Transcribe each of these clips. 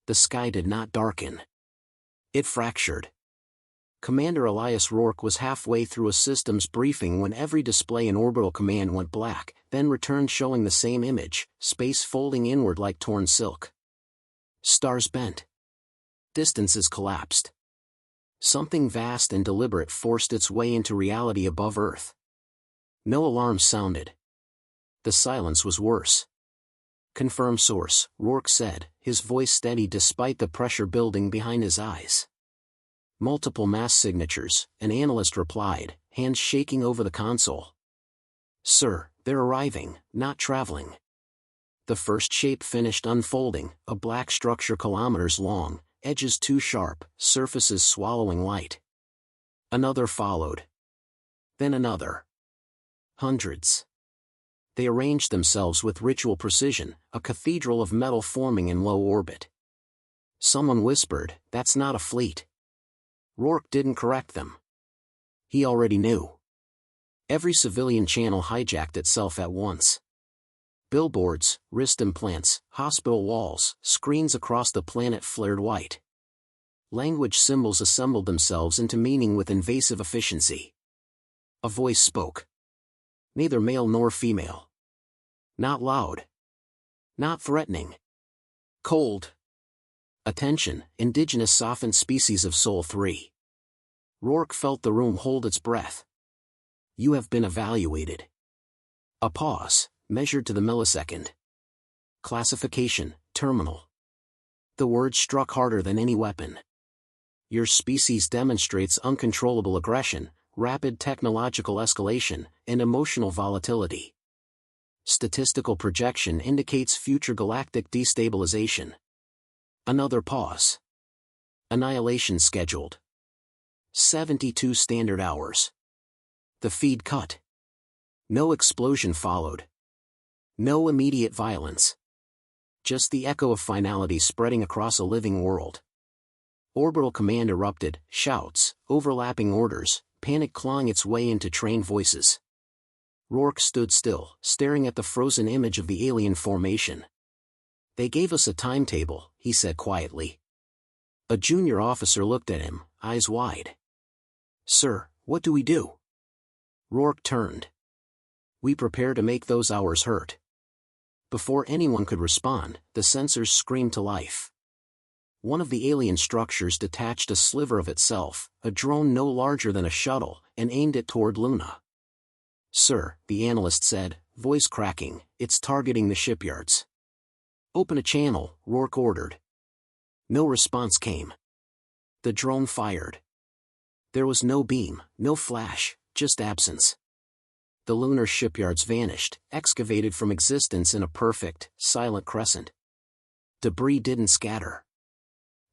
The sky did not darken. It fractured. Commander Elias Rourke was halfway through a systems briefing when every display in Orbital Command went black, then returned showing the same image, space folding inward like torn silk. Stars bent. Distances collapsed. Something vast and deliberate forced its way into reality above Earth. No alarms sounded. The silence was worse. "Confirm source," Rourke said, his voice steady despite the pressure building behind his eyes. "Multiple mass signatures," an analyst replied, hands shaking over the console. "Sir, they're arriving, not traveling." The first shape finished unfolding, a black structure kilometers long, edges too sharp, surfaces swallowing light. Another followed. Then another. Hundreds. They arranged themselves with ritual precision, a cathedral of metal forming in low orbit. Someone whispered, "That's not a fleet." Rourke didn't correct them. He already knew. Every civilian channel hijacked itself at once. Billboards, wrist implants, hospital walls, screens across the planet flared white. Language symbols assembled themselves into meaning with invasive efficiency. A voice spoke. Neither male nor female. Not loud. Not threatening. Cold. "Attention, indigenous softened species of Sol 3. Rourke felt the room hold its breath. "You have been evaluated." A pause, measured to the millisecond. Classification, terminal. The word struck harder than any weapon. "Your species demonstrates uncontrollable aggression, rapid technological escalation, and emotional volatility. Statistical projection indicates future galactic destabilization." Another pause. "Annihilation scheduled. 72 standard hours." The feed cut. No explosion followed. No immediate violence. Just the echo of finality spreading across a living world. Orbital Command erupted, shouts, overlapping orders, panic clawing its way into trained voices. Rourke stood still, staring at the frozen image of the alien formation. "They gave us a timetable," he said quietly. A junior officer looked at him, eyes wide. "Sir, what do we do?" Rourke turned. "We prepare to make those hours hurt." Before anyone could respond, the sensors screamed to life. One of the alien structures detached a sliver of itself, a drone no larger than a shuttle, and aimed it toward Luna. "Sir," the analyst said, voice cracking, "it's targeting the shipyards." "Open a channel," Rourke ordered. No response came. The drone fired. There was no beam, no flash, just absence. The lunar shipyards vanished, excavated from existence in a perfect, silent crescent. Debris didn't scatter.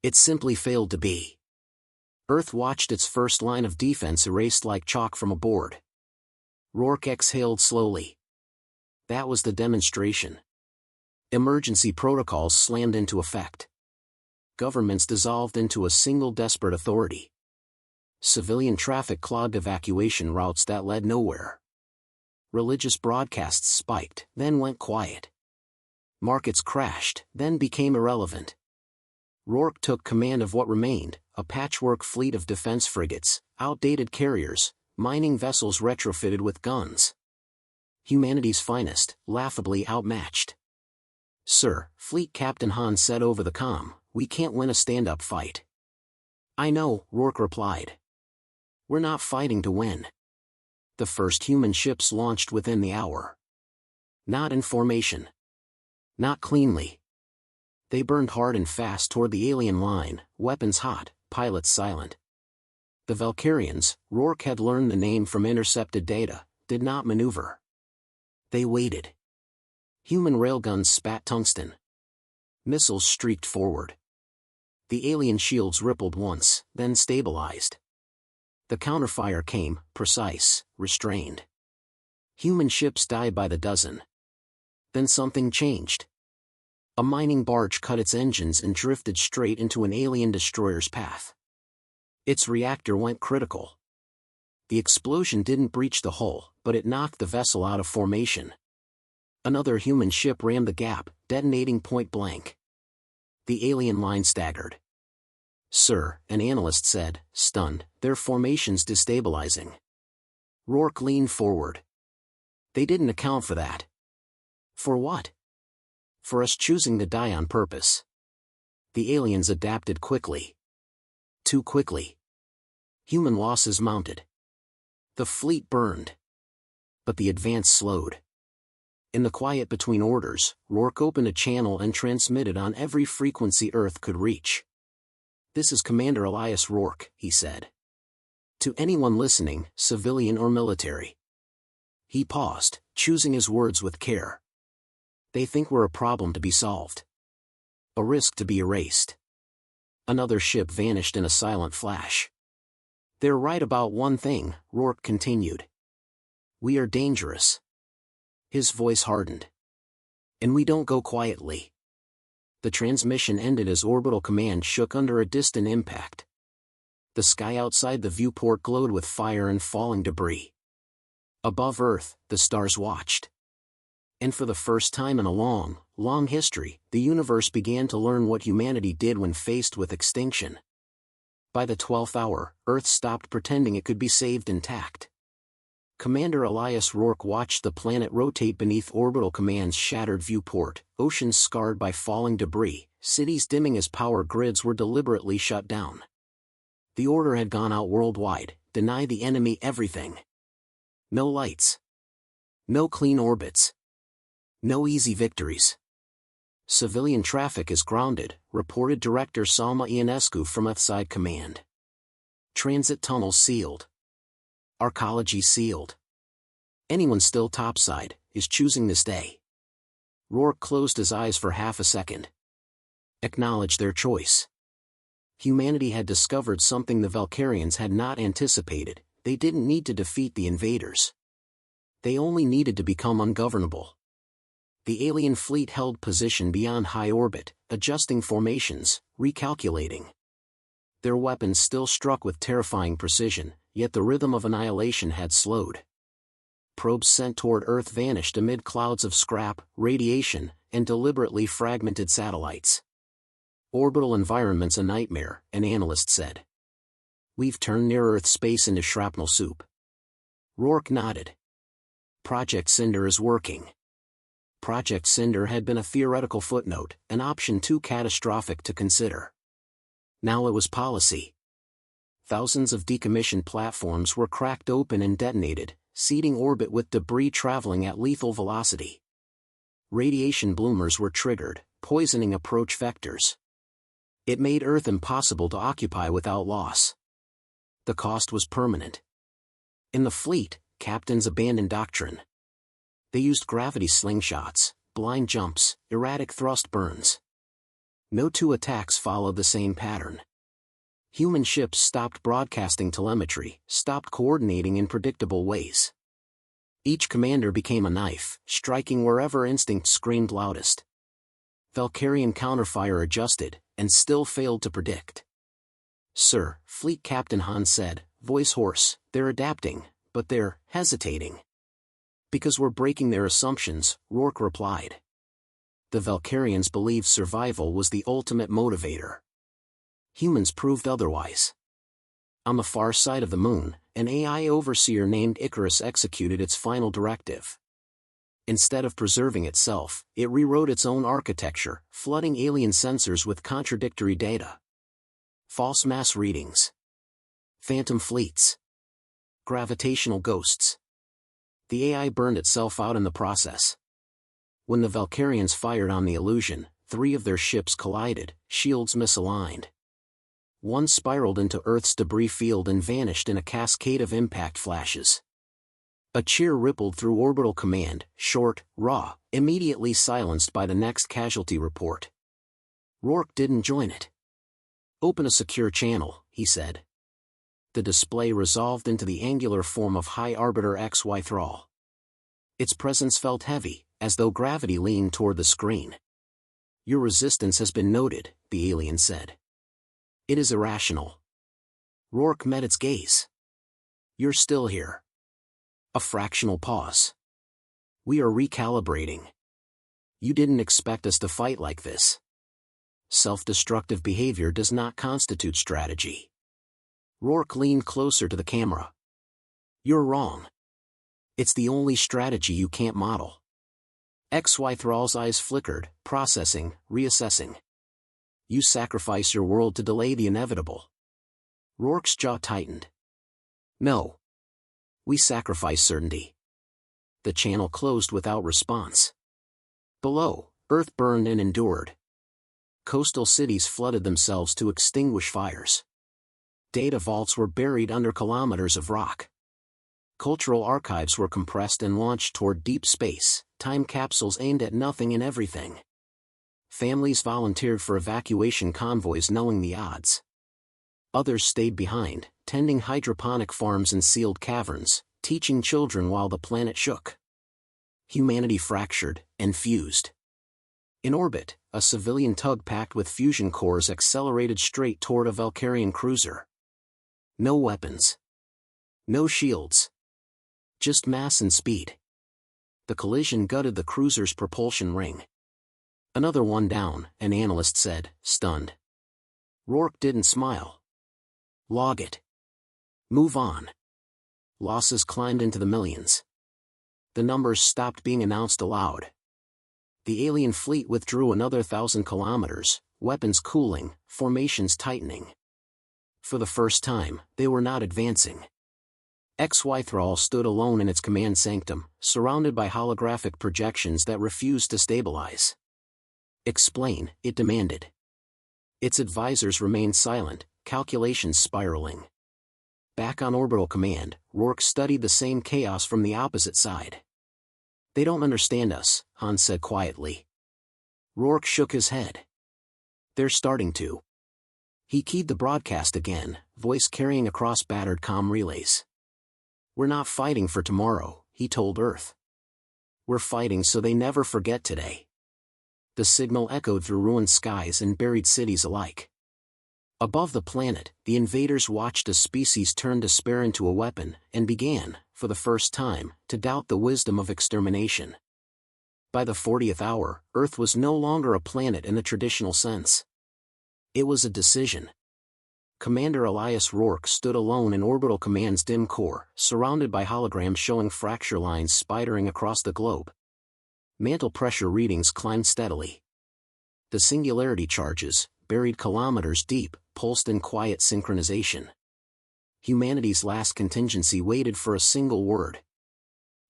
It simply failed to be. Earth watched its first line of defense erased like chalk from a board. Rourke exhaled slowly. That was the demonstration. Emergency protocols slammed into effect. Governments dissolved into a single desperate authority. Civilian traffic clogged evacuation routes that led nowhere. Religious broadcasts spiked, then went quiet. Markets crashed, then became irrelevant. Rourke took command of what remained, a patchwork fleet of defense frigates, outdated carriers, mining vessels retrofitted with guns. Humanity's finest, laughably outmatched. "Sir," Fleet Captain Hahn said over the comm, "we can't win a stand-up fight." "I know," Rourke replied. "We're not fighting to win." The first human ships launched within the hour. Not in formation. Not cleanly. They burned hard and fast toward the alien line, weapons hot, pilots silent. The Valkyrians, Rourke had learned the name from intercepted data, did not maneuver. They waited. Human railguns spat tungsten. Missiles streaked forward. The alien shields rippled once, then stabilized. The counterfire came, precise, restrained. Human ships died by the dozen. Then something changed. A mining barge cut its engines and drifted straight into an alien destroyer's path. Its reactor went critical. The explosion didn't breach the hull, but it knocked the vessel out of formation. Another human ship rammed the gap, detonating point blank. The alien line staggered. "Sir," an analyst said, stunned, "their formation's destabilizing." Rourke leaned forward. "They didn't account for that." "For what?" "For us choosing to die on purpose." The aliens adapted quickly. Too quickly. Human losses mounted. The fleet burned. But the advance slowed. In the quiet between orders, Rourke opened a channel and transmitted on every frequency Earth could reach. "This is Commander Elias Rourke," he said. "To anyone listening, civilian or military." He paused, choosing his words with care. "They think we're a problem to be solved. A risk to be erased." Another ship vanished in a silent flash. "They're right about one thing," Rourke continued. "We are dangerous." His voice hardened. "And we don't go quietly." The transmission ended as Orbital Command shook under a distant impact. The sky outside the viewport glowed with fire and falling debris. Above Earth, the stars watched. And for the first time in a long, long history, the universe began to learn what humanity did when faced with extinction. By the 12th hour, Earth stopped pretending it could be saved intact. Commander Elias Rourke watched the planet rotate beneath Orbital Command's shattered viewport, oceans scarred by falling debris, cities dimming as power grids were deliberately shut down. The order had gone out worldwide: deny the enemy everything. No lights. No clean orbits. No easy victories. "Civilian traffic is grounded," reported Director Salma Ionescu from Earthside Command. "Transit tunnels sealed. Arcologies sealed. Anyone still topside is choosing to stay." Rourke closed his eyes for half a second. Acknowledge their choice. Humanity had discovered something the Valkyrians had not anticipated: they didn't need to defeat the invaders. They only needed to become ungovernable. The alien fleet held position beyond high orbit, adjusting formations, recalculating. Their weapons still struck with terrifying precision, yet the rhythm of annihilation had slowed. Probes sent toward Earth vanished amid clouds of scrap, radiation, and deliberately fragmented satellites. "Orbital environment's a nightmare," an analyst said. "We've turned near-Earth space into shrapnel soup." Rourke nodded. "Project Cinder is working." Project Cinder had been a theoretical footnote, an option too catastrophic to consider. Now it was policy. Thousands of decommissioned platforms were cracked open and detonated, seeding orbit with debris traveling at lethal velocity. Radiation bloomers were triggered, poisoning approach vectors. It made Earth impossible to occupy without loss. The cost was permanent. In the fleet, captains abandoned doctrine. They used gravity slingshots, blind jumps, erratic thrust burns. No two attacks followed the same pattern. Human ships stopped broadcasting telemetry, stopped coordinating in predictable ways. Each commander became a knife, striking wherever instinct screamed loudest. Valkyrian counterfire adjusted, and still failed to predict. "Sir," Fleet Captain Han said, voice hoarse, "they're adapting, but they're hesitating." "Because we're breaking their assumptions," Rourke replied. The Valkyrians believed survival was the ultimate motivator. Humans proved otherwise. On the far side of the moon, an AI overseer named Icarus executed its final directive. Instead of preserving itself, it rewrote its own architecture, flooding alien sensors with contradictory data. False mass readings. Phantom fleets. Gravitational ghosts. The AI burned itself out in the process. When the Valkyrians fired on the illusion, 3 of their ships collided, shields misaligned. One spiraled into Earth's debris field and vanished in a cascade of impact flashes. A cheer rippled through Orbital Command, short, raw, immediately silenced by the next casualty report. Rourke didn't join it. "Open a secure channel," he said. The display resolved into the angular form of High Arbiter XY Thrall. Its presence felt heavy, as though gravity leaned toward the screen. "Your resistance has been noted," the alien said. "It is irrational." Rourke met its gaze. "You're still here." A fractional pause. "We are recalibrating. You didn't expect us to fight like this." Self-destructive behavior does not constitute strategy. Rourke leaned closer to the camera. You're wrong. It's the only strategy you can't model. XY Thrall's eyes flickered, processing, reassessing. You sacrifice your world to delay the inevitable. Rourke's jaw tightened. No. We sacrifice certainty. The channel closed without response. Below, Earth burned and endured. Coastal cities flooded themselves to extinguish fires. Data vaults were buried under kilometers of rock. Cultural archives were compressed and launched toward deep space, time capsules aimed at nothing and everything. Families volunteered for evacuation convoys knowing the odds. Others stayed behind, tending hydroponic farms and sealed caverns, teaching children while the planet shook. Humanity fractured and fused. In orbit, a civilian tug packed with fusion cores accelerated straight toward a Valkyrian cruiser. No weapons. No shields. Just mass and speed. The collision gutted the cruiser's propulsion ring. Another one down, an analyst said, stunned. Rourke didn't smile. Log it. Move on. Losses climbed into the millions. The numbers stopped being announced aloud. The alien fleet withdrew another 1,000 kilometers, weapons cooling, formations tightening. For the first time, they were not advancing. XY Thrall stood alone in its command sanctum, surrounded by holographic projections that refused to stabilize. Explain, it demanded. Its advisors remained silent, calculations spiraling. Back on Orbital Command, Rourke studied the same chaos from the opposite side. They don't understand us, Han said quietly. Rourke shook his head. They're starting to. He keyed the broadcast again, voice carrying across battered comm relays. We're not fighting for tomorrow, he told Earth. We're fighting so they never forget today. The signal echoed through ruined skies and buried cities alike. Above the planet, the invaders watched a species turn despair into a weapon, and began, for the first time, to doubt the wisdom of extermination. By the 40th hour, Earth was no longer a planet in the traditional sense. It was a decision. Commander Elias Rourke stood alone in Orbital Command's dim core, surrounded by holograms showing fracture lines spidering across the globe. Mantle pressure readings climbed steadily. The Singularity charges, buried kilometers deep, pulsed in quiet synchronization. Humanity's last contingency waited for a single word.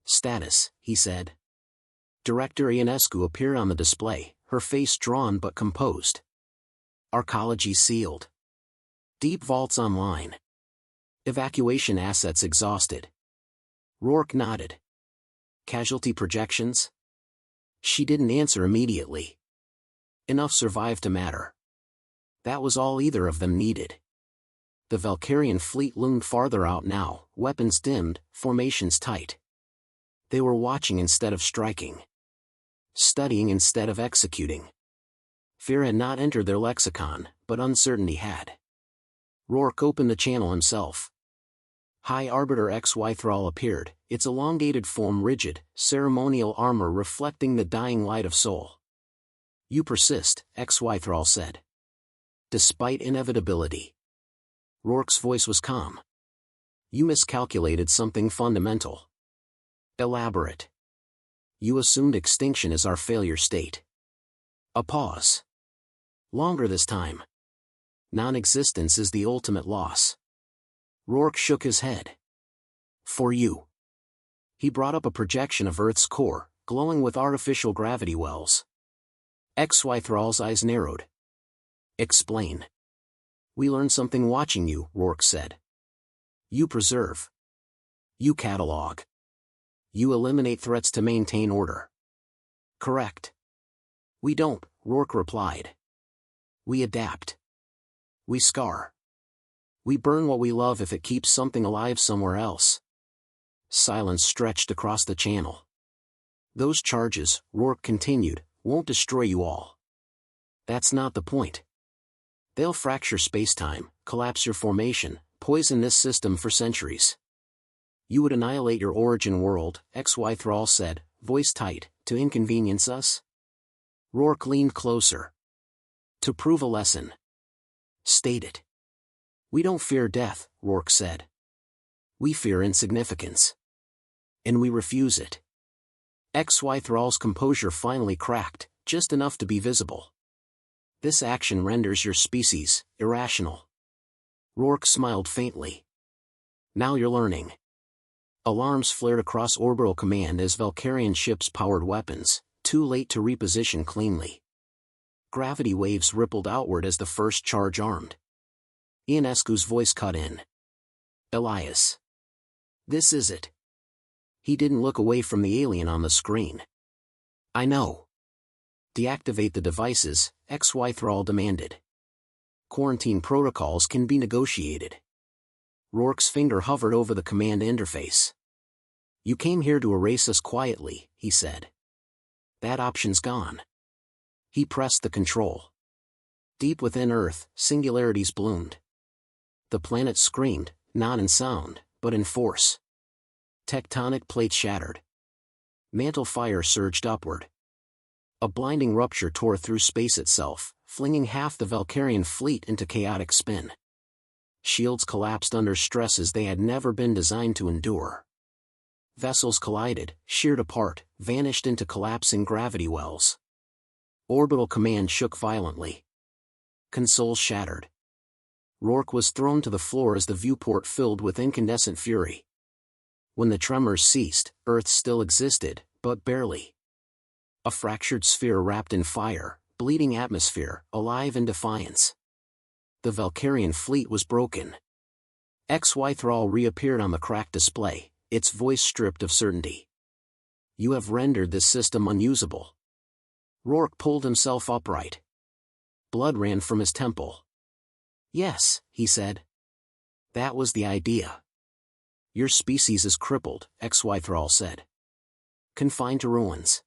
Status, he said. Director Ionescu appeared on the display, her face drawn but composed. Arcologies sealed. Deep vaults online. Evacuation assets exhausted. Rourke nodded. Casualty projections? She didn't answer immediately. Enough survived to matter. That was all either of them needed. The Valkyrian fleet loomed farther out now, weapons dimmed, formations tight. They were watching instead of striking. Studying instead of executing. Fear had not entered their lexicon, but uncertainty had. Rourke opened the channel himself. High Arbiter XY Thrall appeared, its elongated form rigid, ceremonial armor reflecting the dying light of soul. You persist, XY Thrall said. Despite inevitability. Rourke's voice was calm. You miscalculated something fundamental. Elaborate. You assumed extinction as our failure state. A pause. Longer this time. Non-existence is the ultimate loss. Rourke shook his head. For you. He brought up a projection of Earth's core, glowing with artificial gravity wells. XY Thrall's eyes narrowed. Explain. We learned something watching you, Rourke said. You preserve. You catalog. You eliminate threats to maintain order. Correct. We don't, Rourke replied. We adapt. We scar. We burn what we love if it keeps something alive somewhere else. Silence stretched across the channel. Those charges, Rourke continued, won't destroy you all. That's not the point. They'll fracture space-time, collapse your formation, poison this system for centuries. You would annihilate your origin world, XY Thrall said, voice tight, to inconvenience us? Rourke leaned closer. To prove a lesson. State it. We don't fear death, Rourke said. We fear insignificance. And we refuse it. XY Thrall's composure finally cracked, just enough to be visible. This action renders your species irrational. Rourke smiled faintly. Now you're learning. Alarms flared across Orbital Command as Valkyrian ships powered weapons, too late to reposition cleanly. Gravity waves rippled outward as the first charge armed. Ionescu's voice cut in. Elias. This is it. He didn't look away from the alien on the screen. I know. Deactivate the devices, XY Thrall demanded. Quarantine protocols can be negotiated. Rourke's finger hovered over the command interface. You came here to erase us quietly, he said. That option's gone. He pressed the control. Deep within Earth, singularities bloomed. The planet screamed, not in sound, but in force. Tectonic plates shattered. Mantle fire surged upward. A blinding rupture tore through space itself, flinging half the Valkyrian fleet into chaotic spin. Shields collapsed under stresses they had never been designed to endure. Vessels collided, sheared apart, vanished into collapsing gravity wells. Orbital Command shook violently. Consoles shattered. Rourke was thrown to the floor as the viewport filled with incandescent fury. When the tremors ceased, Earth still existed, but barely. A fractured sphere wrapped in fire, bleeding atmosphere, alive in defiance. The Valkyrian fleet was broken. XY Thrall reappeared on the cracked display, its voice stripped of certainty. You have rendered this system unusable. Rourke pulled himself upright. Blood ran from his temple. Yes, he said. That was the idea. Your species is crippled, XY Thrall said. Confined to ruins.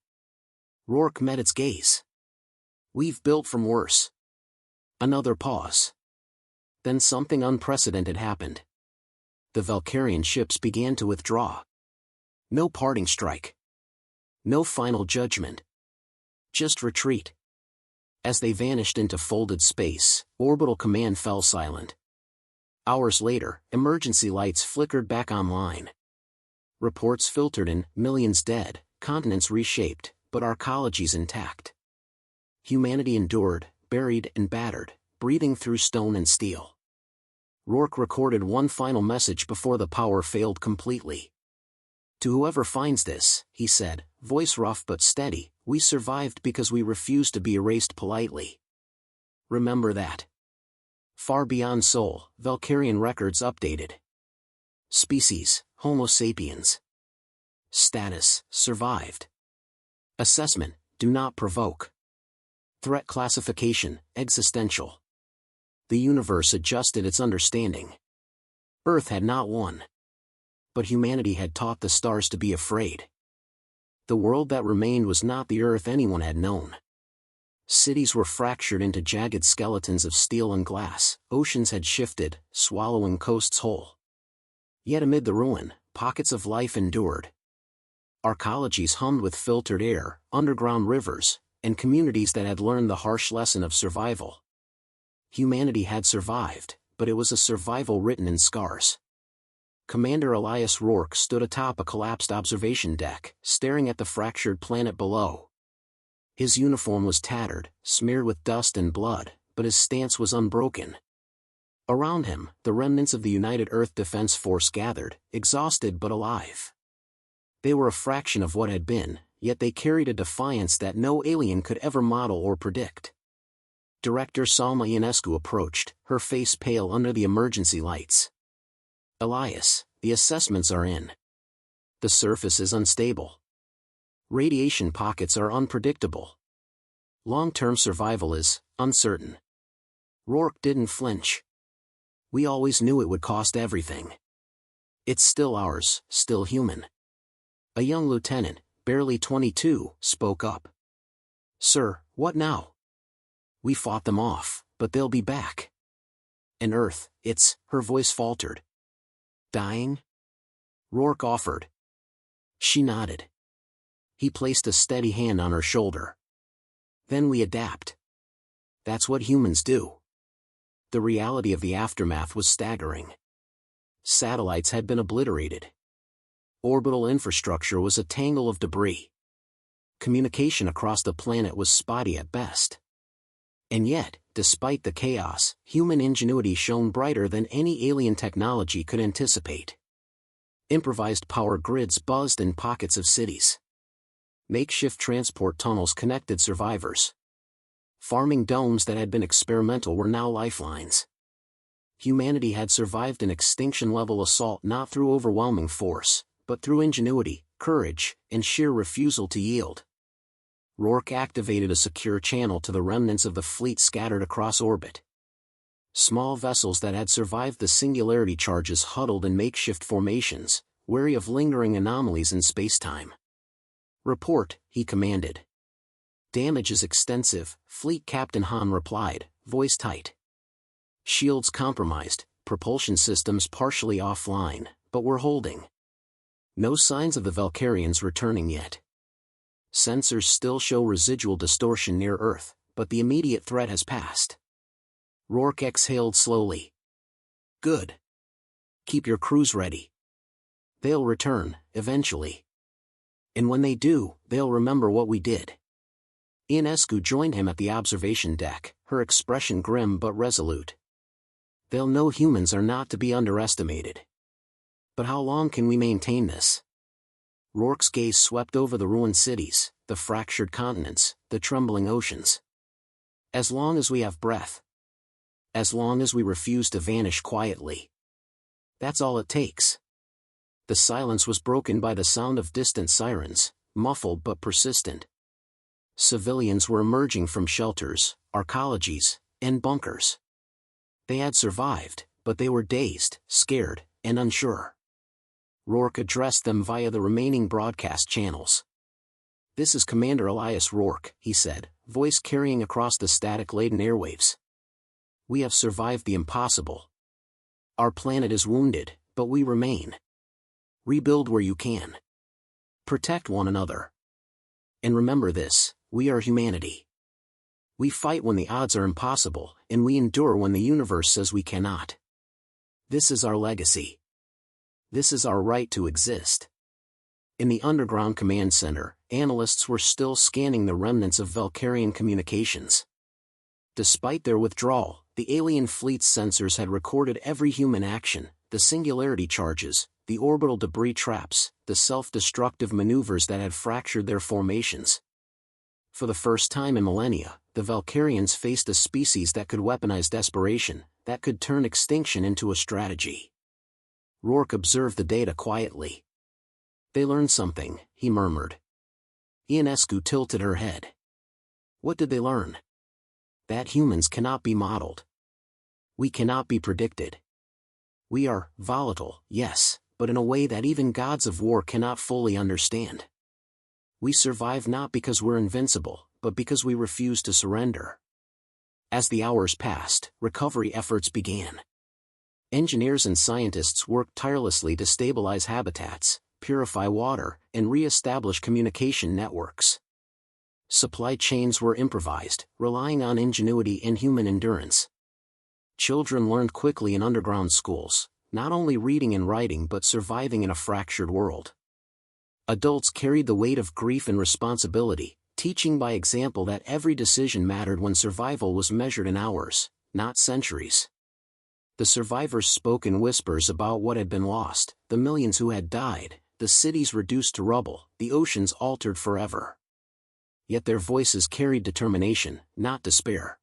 Rourke met its gaze. We've built from worse. Another pause. Then something unprecedented happened. The Valkyrian ships began to withdraw. No parting strike. No final judgment. Just retreat. As they vanished into folded space, Orbital Command fell silent. Hours later, emergency lights flickered back online. Reports filtered in, millions dead, continents reshaped, but arcologies intact. Humanity endured, buried and battered, breathing through stone and steel. Rourke recorded one final message before the power failed completely. To whoever finds this, he said, voice rough but steady, we survived because we refused to be erased politely. Remember that. Far beyond Sol, Valkyrian records updated. Species, Homo sapiens. Status, survived. Assessment, do not provoke. Threat classification, existential. The universe adjusted its understanding. Earth had not won. But humanity had taught the stars to be afraid. The world that remained was not the Earth anyone had known. Cities were fractured into jagged skeletons of steel and glass, oceans had shifted, swallowing coasts whole. Yet amid the ruin, pockets of life endured. Arcologies hummed with filtered air, underground rivers, and communities that had learned the harsh lesson of survival. Humanity had survived, but it was a survival written in scars. Commander Elias Rourke stood atop a collapsed observation deck, staring at the fractured planet below. His uniform was tattered, smeared with dust and blood, but his stance was unbroken. Around him, the remnants of the United Earth Defense Force gathered, exhausted but alive. They were a fraction of what had been, yet they carried a defiance that no alien could ever model or predict. Director Salma Ionescu approached, her face pale under the emergency lights. Elias, the assessments are in. The surface is unstable. Radiation pockets are unpredictable. Long-term survival is uncertain. Rourke didn't flinch. We always knew it would cost everything. It's still ours, still human. A young lieutenant, barely 22, spoke up. Sir, what now? We fought them off, but they'll be back. And Earth, her voice faltered. Dying? Rourke offered. She nodded. He placed a steady hand on her shoulder. Then we adapt. That's what humans do. The reality of the aftermath was staggering. Satellites had been obliterated. Orbital infrastructure was a tangle of debris. Communication across the planet was spotty at best. And yet, despite the chaos, human ingenuity shone brighter than any alien technology could anticipate. Improvised power grids buzzed in pockets of cities. Makeshift transport tunnels connected survivors. Farming domes that had been experimental were now lifelines. Humanity had survived an extinction-level assault not through overwhelming force, but through ingenuity, courage, and sheer refusal to yield. Rourke activated a secure channel to the remnants of the fleet scattered across orbit. Small vessels that had survived the Singularity charges huddled in makeshift formations, wary of lingering anomalies in spacetime. "Report," he commanded. "Damage is extensive," Fleet Captain Hahn replied, voice tight. "Shields compromised, propulsion systems partially offline, but we're holding. No signs of the Valkyrians returning yet. Sensors still show residual distortion near Earth, but the immediate threat has passed." Rourke exhaled slowly. "Good. Keep your crews ready. They'll return, eventually. And when they do, they'll remember what we did." Ionescu joined him at the observation deck, her expression grim but resolute. "They'll know humans are not to be underestimated. But how long can we maintain this?" Rourke's gaze swept over the ruined cities, the fractured continents, the trembling oceans. "As long as we have breath. As long as we refuse to vanish quietly. That's all it takes." The silence was broken by the sound of distant sirens, muffled but persistent. Civilians were emerging from shelters, arcologies, and bunkers. They had survived, but they were dazed, scared, and unsure. Rourke addressed them via the remaining broadcast channels. "This is Commander Elias Rourke," he said, voice carrying across the static-laden airwaves. "We have survived the impossible. Our planet is wounded, but we remain. Rebuild where you can. Protect one another. And remember this, we are humanity. We fight when the odds are impossible, and we endure when the universe says we cannot. This is our legacy. This is our right to exist." In the underground command center, analysts were still scanning the remnants of Valkyrian communications. Despite their withdrawal, the alien fleet's sensors had recorded every human action, the Singularity charges, the orbital debris traps, the self-destructive maneuvers that had fractured their formations. For the first time in millennia, the Valkyrians faced a species that could weaponize desperation, that could turn extinction into a strategy. Rourke observed the data quietly. "They learned something," he murmured. Ionescu tilted her head. "What did they learn?" "That humans cannot be modeled. We cannot be predicted. We are volatile, yes, but in a way that even gods of war cannot fully understand. We survive not because we're invincible, but because we refuse to surrender." As the hours passed, recovery efforts began. Engineers and scientists worked tirelessly to stabilize habitats, purify water, and re-establish communication networks. Supply chains were improvised, relying on ingenuity and human endurance. Children learned quickly in underground schools, not only reading and writing but surviving in a fractured world. Adults carried the weight of grief and responsibility, teaching by example that every decision mattered when survival was measured in hours, not centuries. The survivors spoke in whispers about what had been lost, the millions who had died, the cities reduced to rubble, the oceans altered forever. Yet their voices carried determination, not despair.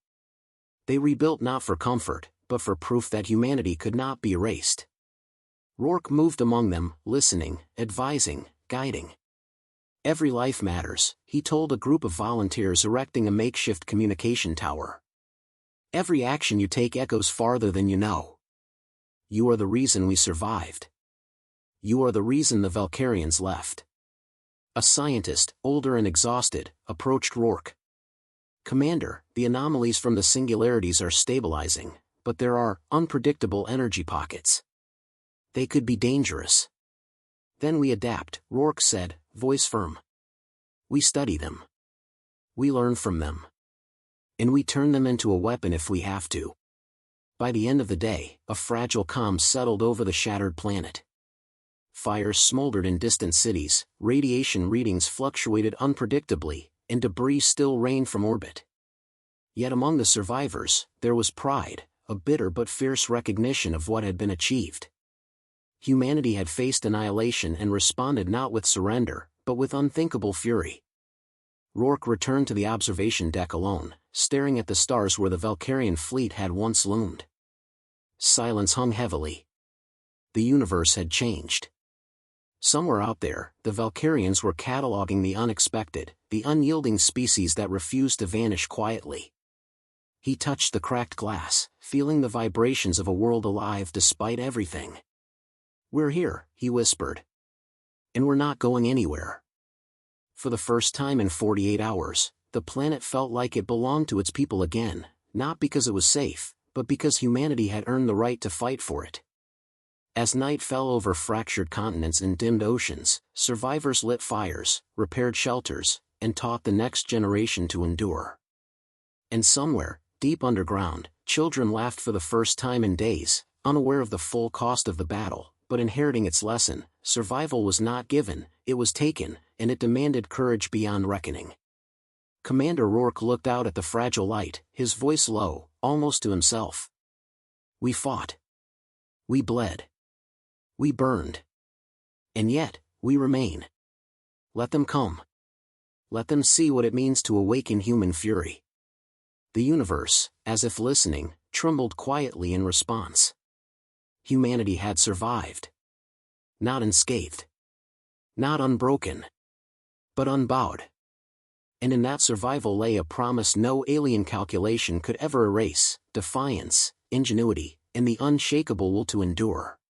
They rebuilt not for comfort, but for proof that humanity could not be erased. Rourke moved among them, listening, advising, guiding. "Every life matters," he told a group of volunteers erecting a makeshift communication tower. "Every action you take echoes farther than you know. You are the reason we survived. You are the reason the Valkyrians left." A scientist, older and exhausted, approached Rourke. "Commander, the anomalies from the singularities are stabilizing, but there are unpredictable energy pockets. They could be dangerous." "Then we adapt," Rourke said, voice firm. "We study them. We learn from them. And we turn them into a weapon if we have to. By the end of the day, a fragile calm settled over the shattered planet. Fires smoldered in distant cities, radiation readings fluctuated unpredictably, and debris still rained from orbit. Yet among the survivors, there was pride, a bitter but fierce recognition of what had been achieved. Humanity had faced annihilation and responded not with surrender, but with unthinkable fury. Rourke returned to the observation deck alone, staring at the stars where the Valkyrian fleet had once loomed. Silence hung heavily. The universe had changed. Somewhere out there, the Valkyrians were cataloging the unexpected, the unyielding species that refused to vanish quietly. He touched the cracked glass, feeling the vibrations of a world alive despite everything. "We're here," he whispered. "And we're not going anywhere." For the first time in 48 hours, the planet felt like it belonged to its people again, not because it was safe, but because humanity had earned the right to fight for it. As night fell over fractured continents and dimmed oceans, survivors lit fires, repaired shelters, and taught the next generation to endure. And somewhere, deep underground, children laughed for the first time in days, unaware of the full cost of the battle, but inheriting its lesson. Survival was not given, it was taken, and it demanded courage beyond reckoning. Commander Rourke looked out at the fragile light, his voice low, almost to himself. "We fought. We bled. We burned. And yet, we remain. Let them come. Let them see what it means to awaken human fury." The universe, as if listening, trembled quietly in response. Humanity had survived. Not unscathed. Not unbroken. But unbowed. And in that survival lay a promise no alien calculation could ever erase: defiance, ingenuity, and the unshakable will to endure.